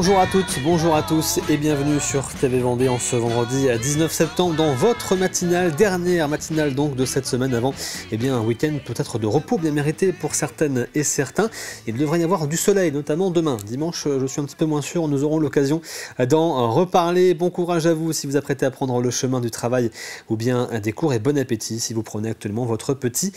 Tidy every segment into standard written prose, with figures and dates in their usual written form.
Bonjour à toutes, bonjour à tous et bienvenue sur TV Vendée en ce vendredi 19 septembre dans votre matinale, dernière matinale donc de cette semaine avant un week-end peut-être de repos bien mérité pour certaines et certains. Il devrait y avoir du soleil notamment demain, dimanche je suis un petit peu moins sûr, nous aurons l'occasion d'en reparler. Bon courage à vous si vous apprêtez à prendre le chemin du travail ou bien des cours et bon appétit si vous prenez actuellement votre petit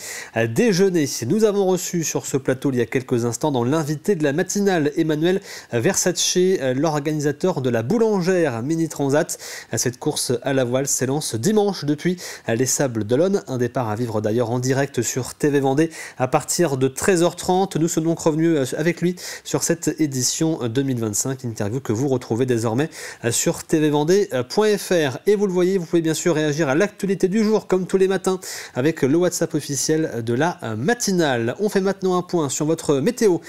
déjeuner. Nous avons reçu sur ce plateau il y a quelques instants dans l'invité de la matinale Emmanuel Versace, l'organisateur de la boulangère Mini Transat. Cette course à la voile s'élance dimanche depuis les Sables d'Olonne. Un départ à vivre d'ailleurs en direct sur TV Vendée à partir de 13h30. Nous sommes donc revenus avec lui sur cette édition 2025. Interview que vous retrouvez désormais sur tvvendée.fr. Et vous le voyez, vous pouvez bien sûr réagir à l'actualité du jour comme tous les matins avec le WhatsApp officiel de la matinale. On fait maintenant un point sur votre météo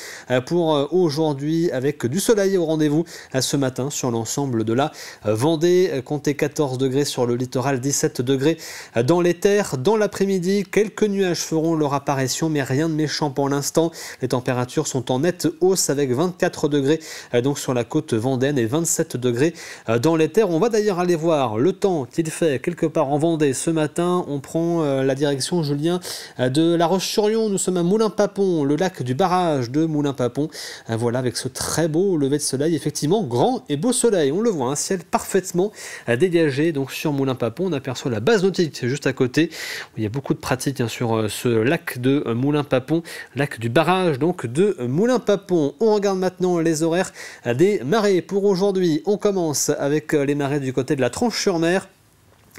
pour aujourd'hui avec du soleil au rendez-vous ce matin sur l'ensemble de la Vendée. Comptez 14 degrés sur le littoral, 17 degrés dans les terres. Dans l'après-midi, quelques nuages feront leur apparition, mais rien de méchant pour l'instant. Les températures sont en nette hausse avec 24 degrés donc sur la côte vendéenne et 27 degrés dans les terres. On va d'ailleurs aller voir le temps qu'il fait quelque part en Vendée ce matin. On prend la direction, Julien, de La Roche-sur-Yon. Nous sommes à Moulins-Papon, le lac du barrage de Moulins-Papon. Voilà, avec ce très beau lever de soleil, effectivement grand et beau soleil, on le voit, un ciel parfaitement dégagé donc sur Moulins-Papon. On aperçoit la base nautique juste à côté, il y a beaucoup de pratiques sur ce lac de Moulins-Papon, lac du barrage donc de Moulins-Papon. On regarde maintenant les horaires des marées pour aujourd'hui. On commence avec les marées du côté de la Tranche-sur-Mer.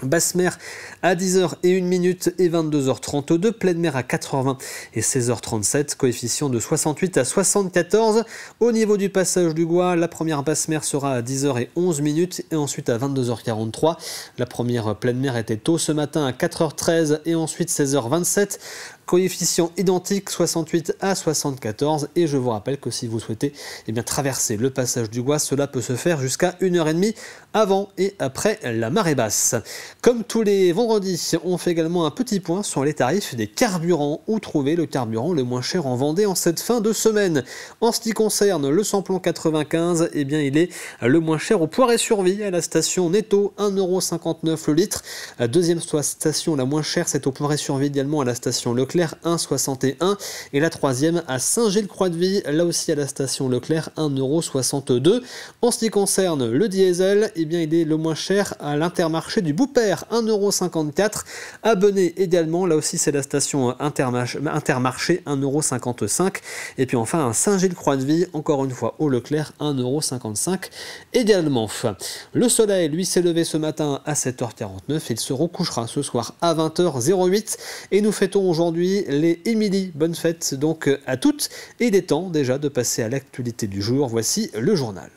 Basse mer à 10h01 et 22h32, pleine mer à 4h20 et 16h37, coefficient de 68 à 74. Au niveau du passage du Gois, la première basse mer sera à 10h11 et ensuite à 22h43. La première pleine mer était tôt ce matin à 4h13 et ensuite 16h27. Coefficient identique 68 à 74 et je vous rappelle que si vous souhaitez traverser le passage du Gois, cela peut se faire jusqu'à 1h30 avant et après la marée basse. Comme tous les vendredis, on fait également un petit point sur les tarifs des carburants. Où trouver le carburant le moins cher en Vendée en cette fin de semaine? En ce qui concerne le samplon 95, il est le moins cher au Poiré-sur-Vie à la station Netto, 1,59 € le litre. Deuxième station la moins chère, c'est au Poiré-sur-Vie également à la station Leclerc, 1,61 €, et la troisième à Saint-Gilles-Croix-de-Vie, là aussi à la station Leclerc, 1,62 €. En ce qui concerne le diesel, il est le moins cher à l'Intermarché du Boupère, 1,54 €. À Benay également, là aussi c'est la station Intermarché, 1,55 €. Et puis enfin à Saint-Gilles-Croix-de-Vie, encore une fois au Leclerc, 1,55 € également. Le soleil, lui, s'est levé ce matin à 7h49, il se recouchera ce soir à 20h08 et nous fêtons aujourd'hui les Émilie. Bonne fête donc à toutes et il est temps déjà de passer à l'actualité du jour. Voici le journal.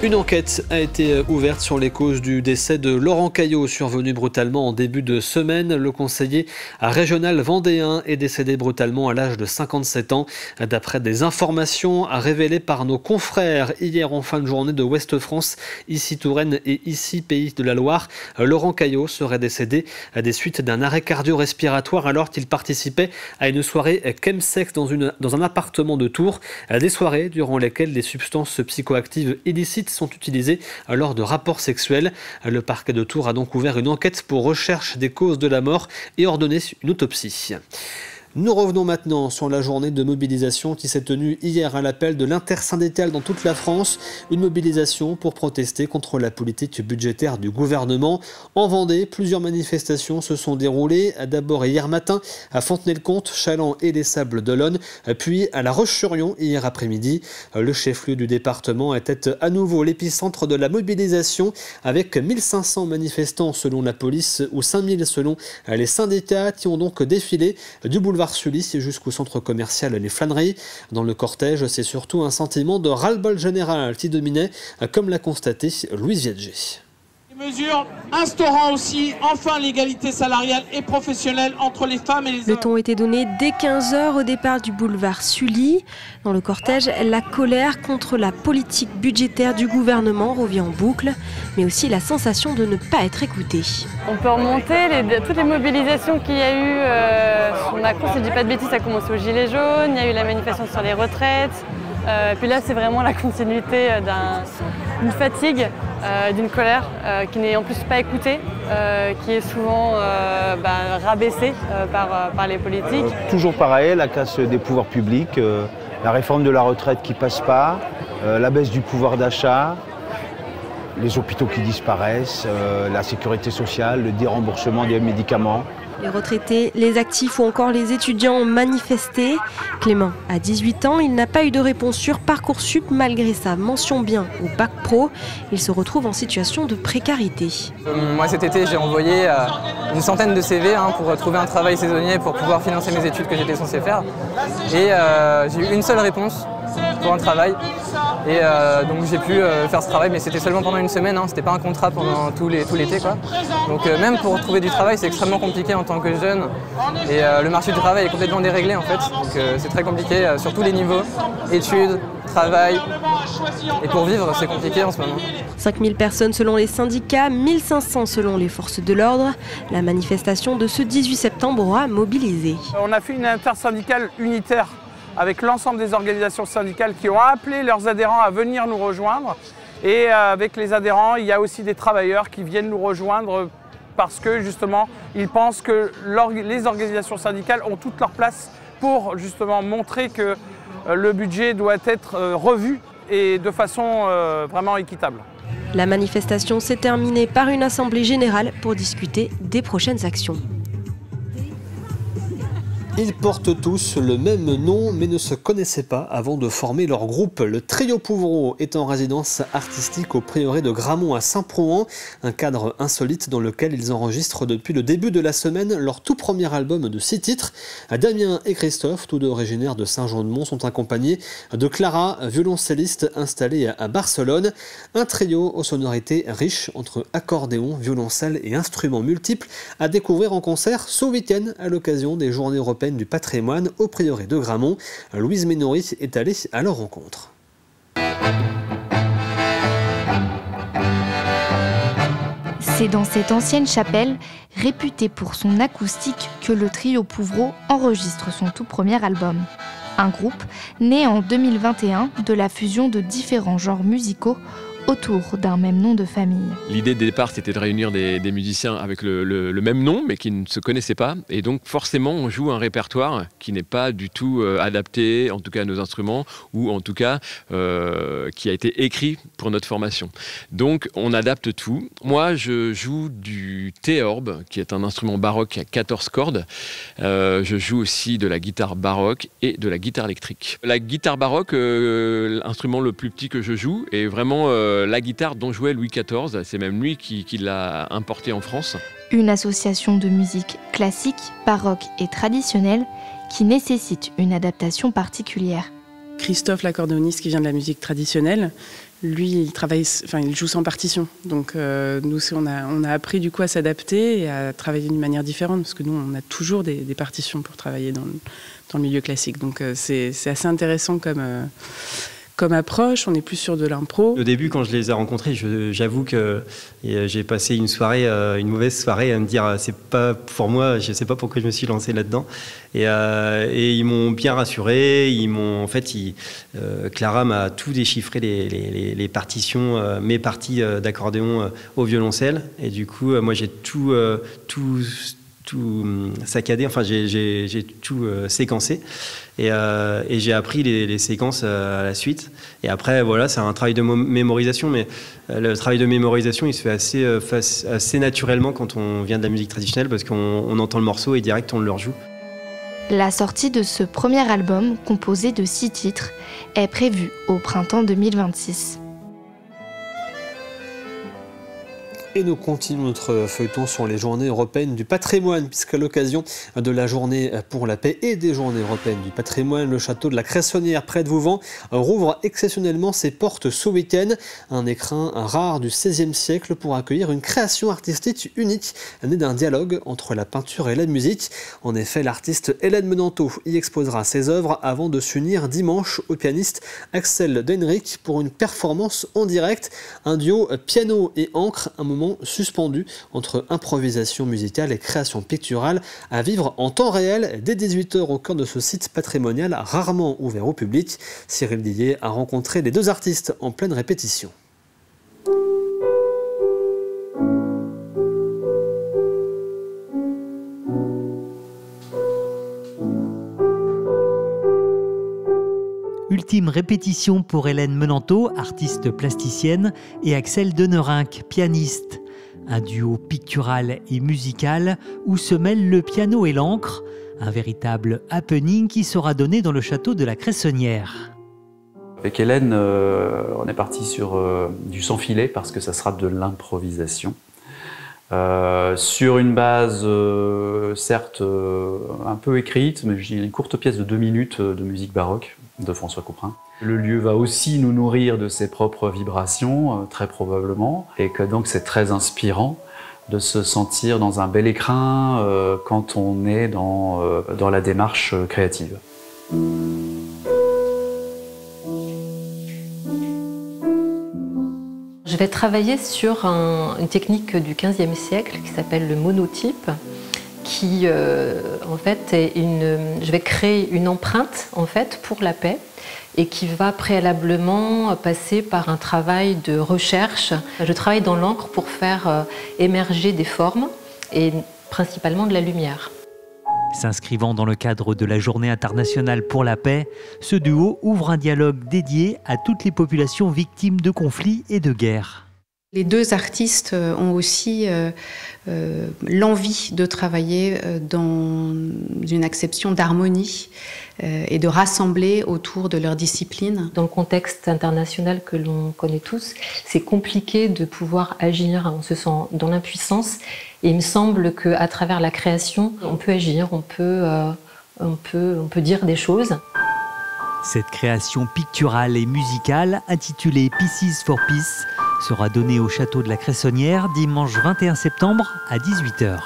Une enquête a été ouverte sur les causes du décès de Laurent Caillot, survenu brutalement en début de semaine. Le conseiller régional vendéen est décédé brutalement à l'âge de 57 ans. D'après des informations révélées par nos confrères hier en fin de journée de Ouest France, ici Touraine et ici Pays de la Loire, Laurent Caillot serait décédé des suites d'un arrêt cardio-respiratoire alors qu'il participait à une soirée chemsex dans un appartement de Tours. Des soirées durant lesquelles des substances psychoactives illicites sont utilisés lors de rapports sexuels. Le parquet de Tours a donc ouvert une enquête pour recherche des causes de la mort et ordonné une autopsie. Nous revenons maintenant sur la journée de mobilisation qui s'est tenue hier à l'appel de l'intersyndicale dans toute la France. Une mobilisation pour protester contre la politique budgétaire du gouvernement. En Vendée, plusieurs manifestations se sont déroulées. D'abord hier matin à Fontenay-le-Comte, Chaland et les Sables d'Olonne, puis à La Roche-sur-Yon hier après-midi. Le chef-lieu du département était à nouveau l'épicentre de la mobilisation avec 1500 manifestants selon la police ou 5000 selon les syndicats qui ont donc défilé du boulevard Sully jusqu'au centre commercial Les Flâneries. Dans le cortège, c'est surtout un sentiment de ras-le-bol général qui dominait, comme l'a constaté Louise Viadger. Mesure instaurant aussi enfin l'égalité salariale et professionnelle entre les femmes et les hommes. Le ton était donné dès 15 h au départ du boulevard Sully. Dans le cortège, la colère contre la politique budgétaire du gouvernement revient en boucle, mais aussi la sensation de ne pas être écouté. On peut remonter toutes les mobilisations qu'il y a eu sur Macron, si je ne dis pas de bêtises, ça a commencé aux Gilets jaunes, il y a eu la manifestation sur les retraites. Puis là, c'est vraiment la continuité d'une fatigue, d'une colère qui n'est en plus pas écoutée, qui est souvent rabaissée par les politiques. Toujours pareil, la casse des pouvoirs publics, la réforme de la retraite qui ne passe pas, la baisse du pouvoir d'achat, les hôpitaux qui disparaissent, la sécurité sociale, le déremboursement des médicaments. Les retraités, les actifs ou encore les étudiants ont manifesté. Clément a 18 ans, il n'a pas eu de réponse sur Parcoursup malgré sa mention bien au bac pro. Il se retrouve en situation de précarité. Moi cet été j'ai envoyé une centaine de CV pour trouver un travail saisonnier pour pouvoir financer mes études que j'étais censé faire. Et j'ai eu une seule réponse pour un travail. Et donc j'ai pu faire ce travail, mais c'était seulement pendant une semaine, c'était pas un contrat pendant tout l'été, quoi. Donc même pour trouver du travail, c'est extrêmement compliqué en tant que jeune. Et le marché du travail est complètement déréglé en fait. Donc c'est très compliqué sur tous les niveaux, études, travail. Et pour vivre, c'est compliqué en ce moment. 5000 personnes selon les syndicats, 1500 selon les forces de l'ordre. La manifestation de ce 18 septembre aura mobilisé. On a fait une intersyndicale unitaire avec l'ensemble des organisations syndicales qui ont appelé leurs adhérents à venir nous rejoindre. Et avec les adhérents, il y a aussi des travailleurs qui viennent nous rejoindre parce que justement, ils pensent que les organisations syndicales ont toute leur place pour justement montrer que le budget doit être revu et de façon vraiment équitable. La manifestation s'est terminée par une assemblée générale pour discuter des prochaines actions. Ils portent tous le même nom mais ne se connaissaient pas avant de former leur groupe. Le trio Pouvreau est en résidence artistique au prieuré de Gramont à Saint-Prohan, un cadre insolite dans lequel ils enregistrent depuis le début de la semaine leur tout premier album de 6 titres. Damien et Christophe, tous deux originaires de Saint-Jean-de-Mont, sont accompagnés de Clara, violoncelliste installée à Barcelone. Un trio aux sonorités riches entre accordéon, violoncelle et instruments multiples à découvrir en concert ce week-end à l'occasion des Journées européennes du patrimoine au prieuré de Gramont. Louise Ménori est allée à leur rencontre. C'est dans cette ancienne chapelle, réputée pour son acoustique, que le trio Pouvreau enregistre son tout premier album. Un groupe né en 2021 de la fusion de différents genres musicaux autour d'un même nom de famille. L'idée de départ, c'était de réunir des musiciens avec le même nom, mais qui ne se connaissaient pas. Et donc, forcément, on joue un répertoire qui n'est pas du tout adapté, en tout cas à nos instruments, ou en tout cas qui a été écrit pour notre formation. Donc, on adapte tout. Moi, je joue du théorbe, qui est un instrument baroque à 14 cordes. Je joue aussi de la guitare baroque et de la guitare électrique. La guitare baroque, l'instrument le plus petit que je joue, est vraiment la guitare dont jouait Louis XIV, c'est même lui qui l'a importée en France. Une association de musique classique, baroque et traditionnelle qui nécessite une adaptation particulière. Christophe, l'accordéoniste qui vient de la musique traditionnelle, lui, il joue sans partition. Donc nous, on a appris du coup à s'adapter et à travailler d'une manière différente, parce que nous, on a toujours des partitions pour travailler dans le milieu classique. Donc c'est assez intéressant comme approche, on est plus sur de l'impro. Au début, quand je les ai rencontrés, j'avoue que j'ai passé une mauvaise soirée à me dire c'est pas pour moi, je sais pas pourquoi je me suis lancé là-dedans. Et ils m'ont bien rassuré. Clara m'a tout déchiffré les partitions, mes parties d'accordéon au violoncelle. Et du coup, moi j'ai tout saccadé, enfin j'ai tout séquencé et j'ai appris les séquences à la suite. Et après voilà, c'est un travail de mémorisation, mais le travail de mémorisation il se fait assez naturellement quand on vient de la musique traditionnelle, parce qu'on entend le morceau et direct on le rejoue. La sortie de ce premier album, composé de 6 titres, est prévue au printemps 2026. Et nous continuons notre feuilleton sur les journées européennes du patrimoine, puisqu'à l'occasion de la journée pour la paix et des journées européennes du patrimoine, le château de la Cressonnière près de Vouvant rouvre exceptionnellement ses portes ce week-end. Un écrin rare du XVIe siècle pour accueillir une création artistique unique née d'un dialogue entre la peinture et la musique. En effet, l'artiste Hélène Menanteau y exposera ses œuvres avant de s'unir dimanche au pianiste Axel Denrich pour une performance en direct. Un duo piano et encre, un moment suspendu entre improvisation musicale et création picturale à vivre en temps réel dès 18h au cœur de ce site patrimonial rarement ouvert au public. Cyril Dillier a rencontré les deux artistes en pleine répétition. Ultime répétition pour Hélène Menanteau, artiste plasticienne, et Axel Denrich, pianiste. Un duo pictural et musical où se mêlent le piano et l'encre, un véritable happening qui sera donné dans le château de la Cressonnière. Avec Hélène, on est parti sur du sans filet parce que ça sera de l'improvisation. Sur une base certes un peu écrite, mais j'ai une courte pièce de 2 minutes de musique baroque de François Couperin. Le lieu va aussi nous nourrir de ses propres vibrations, très probablement, et que donc c'est très inspirant de se sentir dans un bel écrin quand on est dans la démarche créative. Je vais travailler sur une technique du XVe siècle qui s'appelle le monotype, qui en fait est je vais créer une empreinte en fait pour la paix et qui va préalablement passer par un travail de recherche. Je travaille dans l'encre pour faire émerger des formes et principalement de la lumière. S'inscrivant dans le cadre de la Journée internationale pour la paix, ce duo ouvre un dialogue dédié à toutes les populations victimes de conflits et de guerres. Les deux artistes ont aussi l'envie de travailler dans une acception d'harmonie et de rassembler autour de leur discipline. Dans le contexte international que l'on connaît tous, c'est compliqué de pouvoir agir, on se sent dans l'impuissance. Et il me semble qu'à travers la création, on peut agir, on peut dire des choses. Cette création picturale et musicale, intitulée Pieces for Peace, sera donnée au château de la Cressonnière dimanche 21 septembre à 18h.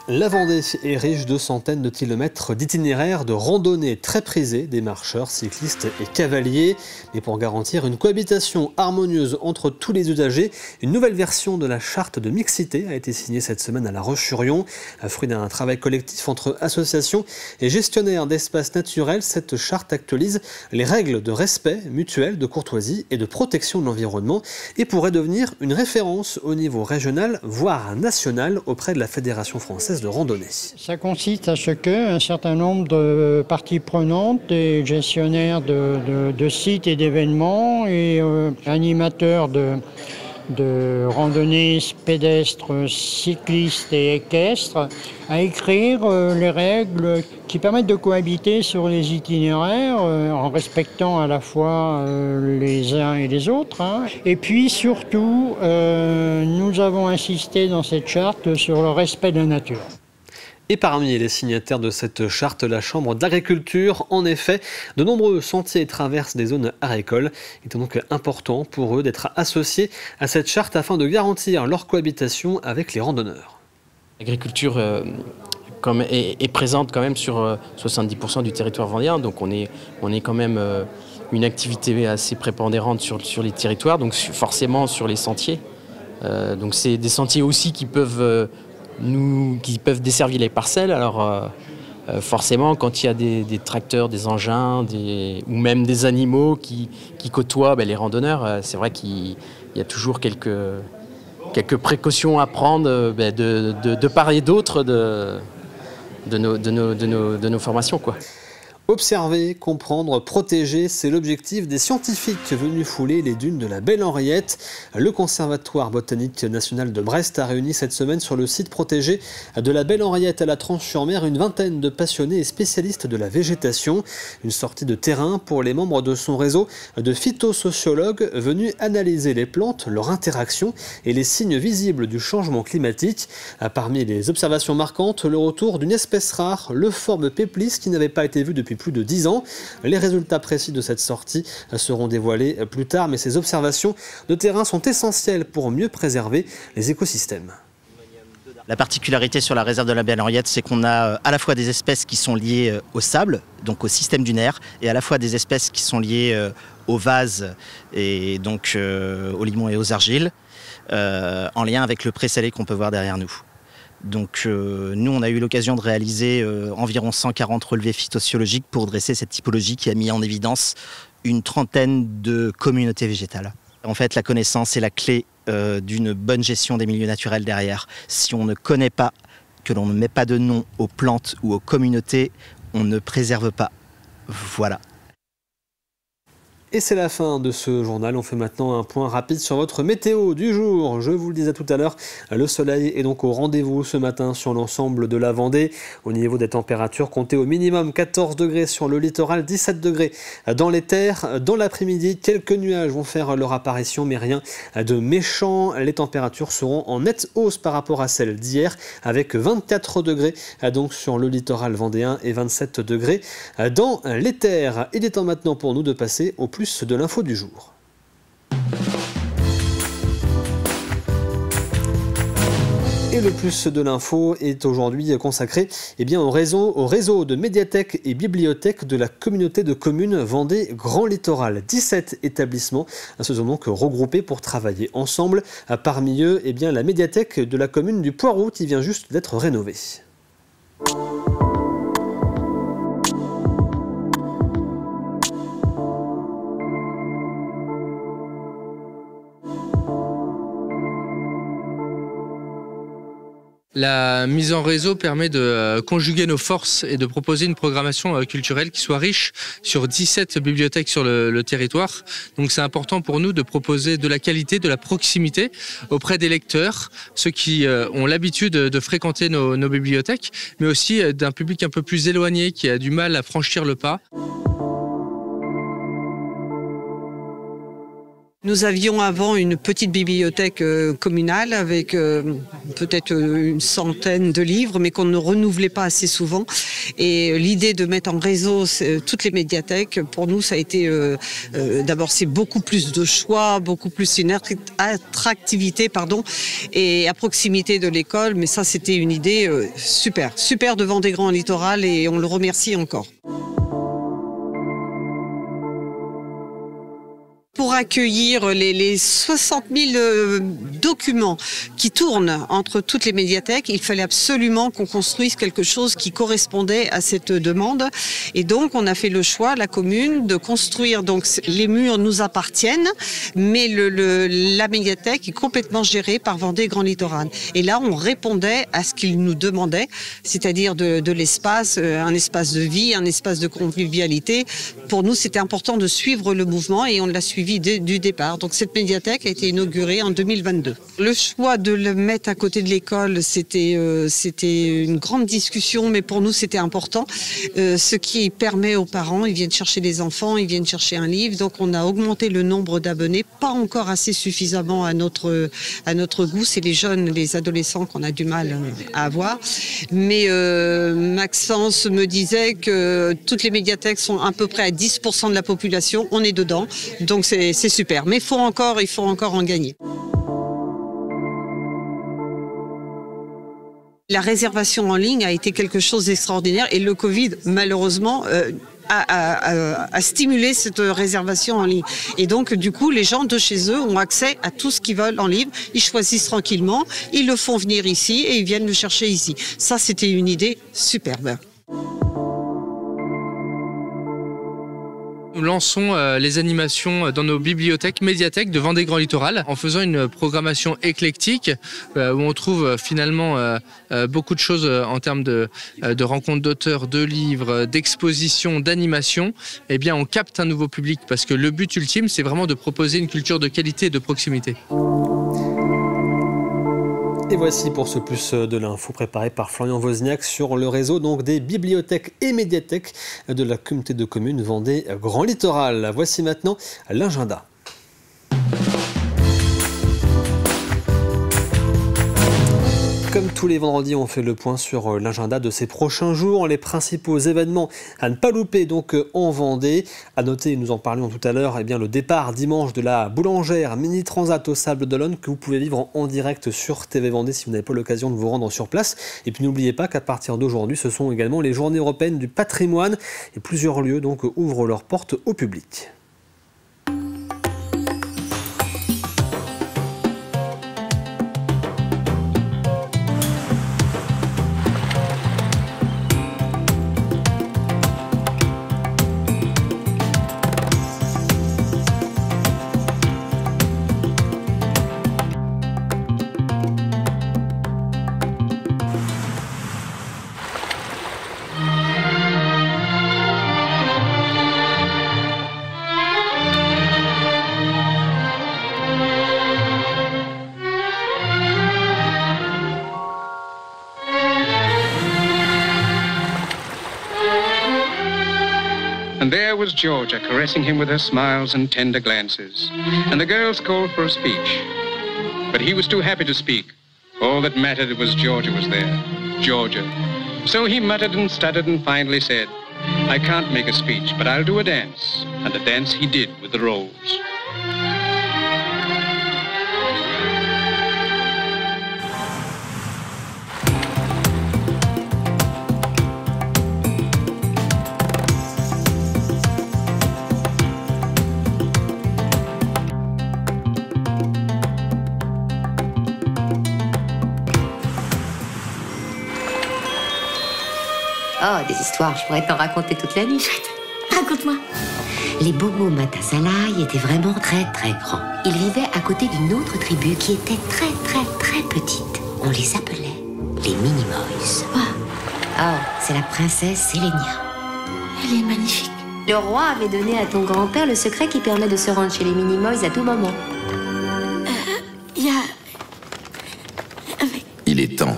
La Vendée est riche de centaines de kilomètres d'itinéraires de randonnée très prisés des marcheurs, cyclistes et cavaliers. Mais pour garantir une cohabitation harmonieuse entre tous les usagers, une nouvelle version de la charte de mixité a été signée cette semaine à La Roche-sur-Yon. Fruit d'un travail collectif entre associations et gestionnaires d'espaces naturels, cette charte actualise les règles de respect mutuel, de courtoisie et de protection de l'environnement et pourrait devenir une référence au niveau régional, voire national, auprès de la Fédération française de randonnée. Ça consiste à ce qu'un certain nombre de parties prenantes, des gestionnaires de sites et d'événements et animateurs de randonnées pédestres, cyclistes et équestres, à écrire les règles qui permettent de cohabiter sur les itinéraires en respectant à la fois les uns et les autres. Et puis surtout, nous avons insisté dans cette charte sur le respect de la nature. Et parmi les signataires de cette charte, la Chambre d'agriculture. En effet, de nombreux sentiers traversent des zones agricoles. Il est donc important pour eux d'être associés à cette charte afin de garantir leur cohabitation avec les randonneurs. L'agriculture est présente quand même sur 70% du territoire vendéen, donc on est quand même une activité assez prépondérante sur les territoires, donc forcément sur les sentiers. Donc c'est des sentiers aussi qui peuvent desservir les parcelles. Alors forcément, quand il y a des tracteurs, des engins, ou même des animaux qui côtoient les randonneurs, c'est vrai qu'il y a toujours quelques précautions à prendre de part et d'autre de nos formations, quoi. Observer, comprendre, protéger, c'est l'objectif des scientifiques venus fouler les dunes de la Belle-Henriette. Le Conservatoire botanique national de Brest a réuni cette semaine sur le site protégé de la Belle-Henriette à la Tranche-sur-Mer une vingtaine de passionnés et spécialistes de la végétation. Une sortie de terrain pour les membres de son réseau de phytosociologues venus analyser les plantes, leur interaction et les signes visibles du changement climatique. Parmi les observations marquantes, le retour d'une espèce rare, l'Euphorbes peplis, qui n'avait pas été vue depuis plus de 10 ans. Les résultats précis de cette sortie seront dévoilés plus tard, mais ces observations de terrain sont essentielles pour mieux préserver les écosystèmes. La particularité sur la réserve de la Belle-Henriette, c'est qu'on a à la fois des espèces qui sont liées au sable, donc au système dunaire, et à la fois des espèces qui sont liées aux vases et donc aux limons et aux argiles, en lien avec le présalé qu'on peut voir derrière nous. Donc nous, on a eu l'occasion de réaliser environ 140 relevés phytosociologiques pour dresser cette typologie qui a mis en évidence une trentaine de communautés végétales. En fait, la connaissance est la clé d'une bonne gestion des milieux naturels derrière. Si on ne connaît pas, que l'on ne met pas de nom aux plantes ou aux communautés, on ne préserve pas. Voilà. Et c'est la fin de ce journal. On fait maintenant un point rapide sur votre météo du jour. Je vous le disais tout à l'heure, le soleil est donc au rendez-vous ce matin sur l'ensemble de la Vendée. Au niveau des températures, comptez au minimum 14 degrés sur le littoral, 17 degrés dans les terres. Dans l'après-midi, quelques nuages vont faire leur apparition, mais rien de méchant. Les températures seront en nette hausse par rapport à celles d'hier, avec 24 degrés donc sur le littoral vendéen et 27 degrés dans les terres. Il est temps maintenant pour nous de passer au plus de l'info du jour. Et le plus de l'info est aujourd'hui consacré au réseau de médiathèques et bibliothèques de la communauté de communes Vendée Grand Littoral. 17 établissements se sont donc regroupés pour travailler ensemble. Parmi eux, la médiathèque de la commune du Poiroux qui vient juste d'être rénovée. La mise en réseau permet de conjuguer nos forces et de proposer une programmation culturelle qui soit riche sur 17 bibliothèques sur le territoire. Donc c'est important pour nous de proposer de la qualité, de la proximité auprès des lecteurs, ceux qui ont l'habitude de fréquenter nos bibliothèques, mais aussi d'un public un peu plus éloigné qui a du mal à franchir le pas. Nous avions avant une petite bibliothèque communale avec peut-être une centaine de livres, mais qu'on ne renouvelait pas assez souvent. Et l'idée de mettre en réseau toutes les médiathèques, pour nous, ça a été d'abord c'est beaucoup plus de choix, beaucoup plus une attractivité, et à proximité de l'école. Mais ça, c'était une idée super de Vendée Grand Littoral et on le remercie encore. Pour accueillir les 60 000 documents qui tournent entre toutes les médiathèques, il fallait absolument qu'on construise quelque chose qui correspondait à cette demande. Et donc, on a fait le choix, la commune, de construire. Donc, les murs nous appartiennent, mais la médiathèque est complètement gérée par Vendée Grand Littoral. Et là, on répondait à ce qu'ils nous demandaient, c'est-à-dire de l'espace, un espace de vie, un espace de convivialité. Pour nous, c'était important de suivre le mouvement et on l'a suivi du départ. Donc cette médiathèque a été inaugurée en 2022. Le choix de le mettre à côté de l'école, c'était une grande discussion, mais pour nous c'était important. Ce qui permet aux parents, ils viennent chercher les enfants, ils viennent chercher un livre. Donc on a augmenté le nombre d'abonnés, pas encore assez suffisamment à notre goût. C'est les jeunes, les adolescents qu'on a du mal à avoir. Mais Maxence me disait que toutes les médiathèques sont à peu près à 10% de la population. On est dedans. Donc c'est super, mais il faut encore en gagner. La réservation en ligne a été quelque chose d'extraordinaire et le Covid, malheureusement, a stimulé cette réservation en ligne. Et donc, du coup, les gens de chez eux ont accès à tout ce qu'ils veulent en ligne. Ils choisissent tranquillement, ils le font venir ici et ils viennent le chercher ici. Ça, c'était une idée superbe. Nous lançons les animations dans nos bibliothèques, médiathèques de Vendée Grand Littoral en faisant une programmation éclectique où on trouve finalement beaucoup de choses en termes de rencontres d'auteurs, de livres, d'expositions, d'animations. Eh bien, on capte un nouveau public parce que le but ultime, c'est vraiment de proposer une culture de qualité et de proximité. Et voici pour ce plus de l'info préparé par Florian Wozniak sur le réseau donc des bibliothèques et médiathèques de la communauté de communes Vendée Grand Littoral. Voici maintenant l'agenda. Comme tous les vendredis, on fait le point sur l'agenda de ces prochains jours, les principaux événements à ne pas louper donc en Vendée. À noter, nous en parlions tout à l'heure, le départ dimanche de la boulangère Mini Transat au Sable d'Olonne que vous pouvez vivre en direct sur TV Vendée si vous n'avez pas l'occasion de vous rendre sur place. Et puis n'oubliez pas qu'à partir d'aujourd'hui, ce sont également les Journées européennes du patrimoine et plusieurs lieux donc ouvrent leurs portes au public. And there was Georgia caressing him with her smiles and tender glances. And the girls called for a speech. But he was too happy to speak. All that mattered was Georgia was there. Georgia. So he muttered and stuttered and finally said, I can't make a speech, but I'll do a dance. And a dance he did with the rolls. Oh, des histoires, je pourrais t'en raconter toute la nuit. Raconte-moi. Les Bobo Matasalai étaient vraiment très très grands. Ils vivaient à côté d'une autre tribu qui était très très très petite. On les appelait les Minimoys. Oh, c'est la princesse Sélénia. Elle est magnifique. Le roi avait donné à ton grand-père le secret qui permet de se rendre chez les Minimoys à tout moment. Il est temps.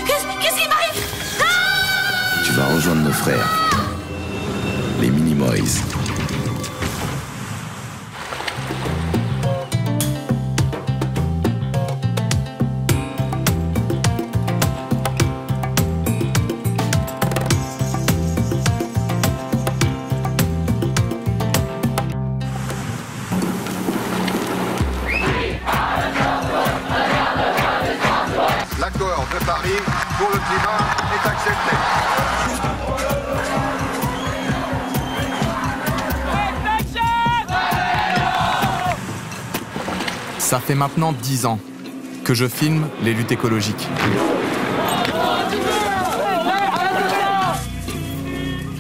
Qu'est-ce qui m'arrive? Tu vas rejoindre nos frères, les Minimoys. L'accord de Paris pour le climat est accepté. Ça fait maintenant 10 ans que je filme les luttes écologiques.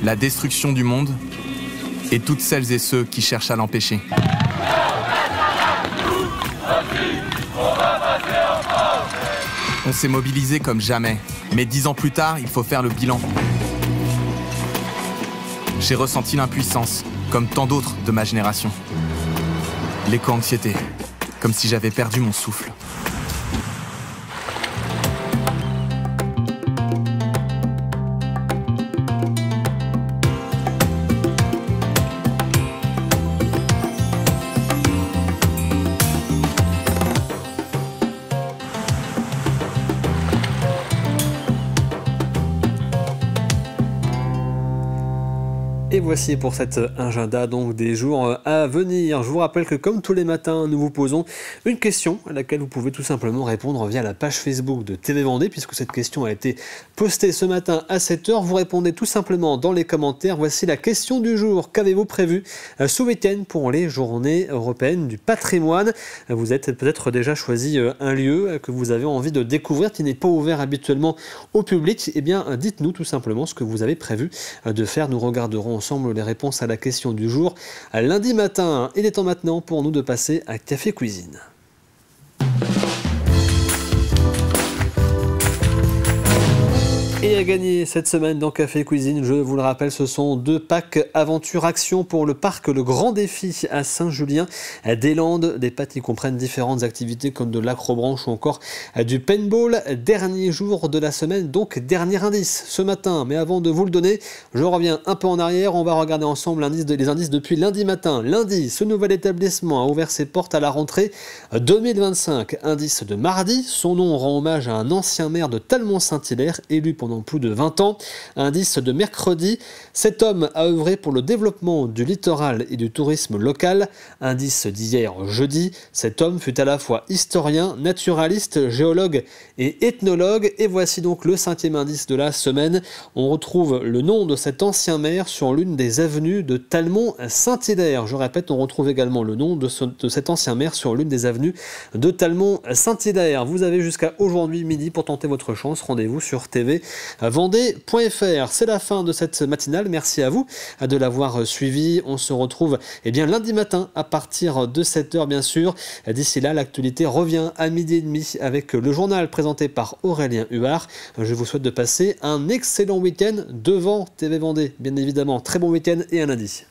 La destruction du monde et toutes celles et ceux qui cherchent à l'empêcher. On s'est mobilisé comme jamais, mais 10 ans plus tard, il faut faire le bilan. J'ai ressenti l'impuissance, comme tant d'autres de ma génération. L'éco-anxiété, comme si j'avais perdu mon souffle. Et voici pour cet agenda donc des jours à venir. Je vous rappelle que comme tous les matins, nous vous posons une question à laquelle vous pouvez tout simplement répondre via la page Facebook de TV Vendée, puisque cette question a été postée ce matin à 7h. Vous répondez tout simplement dans les commentaires. Voici la question du jour. Qu'avez-vous prévu ce week-end pour les Journées européennes du patrimoine? Vous êtes peut-être déjà choisi un lieu que vous avez envie de découvrir qui n'est pas ouvert habituellement au public. Eh bien, dites-nous tout simplement ce que vous avez prévu de faire. Nous regarderons ensemble les réponses à la question du jour. Lundi matin, il est temps maintenant pour nous de passer à Café Cuisine. Et à gagner cette semaine dans Café Cuisine, je vous le rappelle, ce sont 2 packs Aventure Action pour le parc Le Grand Défi à Saint-Julien-des-Landes. Des packs qui comprennent différentes activités comme de l'acrobranche ou encore du paintball. Dernier jour de la semaine, donc dernier indice ce matin. Mais avant de vous le donner, je reviens un peu en arrière. On va regarder ensemble les indices depuis lundi matin. Lundi, ce nouvel établissement a ouvert ses portes à la rentrée 2025. Indice de mardi, son nom rend hommage à un ancien maire de Talmont-Saint-Hilaire, élu pendant plus de 20 ans. Indice de mercredi, cet homme a œuvré pour le développement du littoral et du tourisme local. Indice d'hier jeudi, cet homme fut à la fois historien, naturaliste, géologue et ethnologue. Et voici donc le 5e indice de la semaine. On retrouve le nom de cet ancien maire sur l'une des avenues de Talmont-Saint-Hilaire. Je répète, on retrouve également le nom de cet ancien maire sur l'une des avenues de Talmont-Saint-Hilaire. Vous avez jusqu'à aujourd'hui midi pour tenter votre chance. Rendez-vous sur tvvendée.fr. C'est la fin de cette matinale. Merci à vous de l'avoir suivi. On se retrouve lundi matin à partir de 7h bien sûr. D'ici là, l'actualité revient à 12h30 avec le journal présenté par Aurélien Huard. Je vous souhaite de passer un excellent week-end devant TV Vendée. Bien évidemment, très bon week-end et un lundi.